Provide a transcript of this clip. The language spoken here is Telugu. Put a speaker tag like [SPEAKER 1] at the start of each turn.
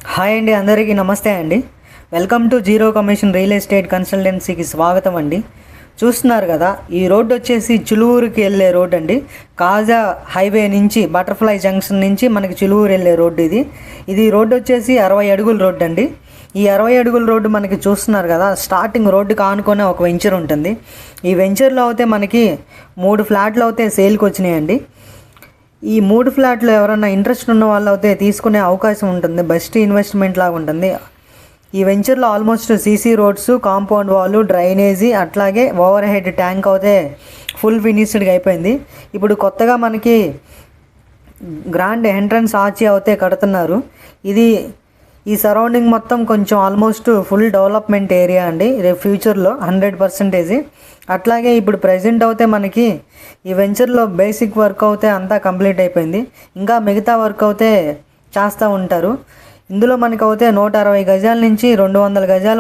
[SPEAKER 1] హాయ్ అండి, అందరికీ నమస్తే అండి. Welcome to zero commission real estate కన్సల్టెన్సీకి స్వాగతం అండి. చూస్తున్నారు కదా, ఈ రోడ్డు వచ్చేసి చిలువూరుకి వెళ్ళే రోడ్ అండి. కాజా హైవే నుంచి బటర్ఫ్లై జంక్షన్ నుంచి మనకి చిలువూరు వెళ్ళే రోడ్డు ఇది రోడ్డు వచ్చేసి 60 అడుగుల రోడ్డు అండి. ఈ 60 అడుగుల రోడ్డు మనకి చూస్తున్నారు కదా, స్టార్టింగ్ రోడ్డుకి ఆనుకొని ఒక వెంచర్ ఉంటుంది. ఈ వెంచర్లో అయితే మనకి 3 ఫ్లాట్లు అయితే సేల్కి వచ్చినాయండి. ఈ 3 ఫ్లాట్లు ఎవరైనా ఇంట్రెస్ట్ ఉన్న వాళ్ళు అయితే తీసుకునే అవకాశం ఉంటుంది. బెస్ట్ ఇన్వెస్ట్మెంట్ లాగా ఉంటుంది. ఈ వెంచర్లో almost CC roads, compound wall, drainage, అట్లాగే ఓవర్ హెడ్ ట్యాంక్ అయితే ఫుల్ ఫినిష్డ్గా అయిపోయింది. ఇప్పుడు కొత్తగా మనకి గ్రాండ్ ఎంట్రన్స్ ఆర్చి అయితే కడుతున్నారు. ఈ సరౌండింగ్ మొత్తం కొంచెం ఆల్మోస్ట్ ఫుల్ డెవలప్మెంట్ ఏరియా అండి. రేపు ఫ్యూచర్లో 100%. అట్లాగే ఇప్పుడు ప్రజెంట్ అయితే మనకి ఈ వెంచర్లో బేసిక్ వర్క్ అయితే అంతా కంప్లీట్ అయిపోయింది. ఇంకా మిగతా వర్క్ అయితే చేస్తూ ఉంటారు. ఇందులో మనకైతే 160 గజాల నుంచి 200 గజాలు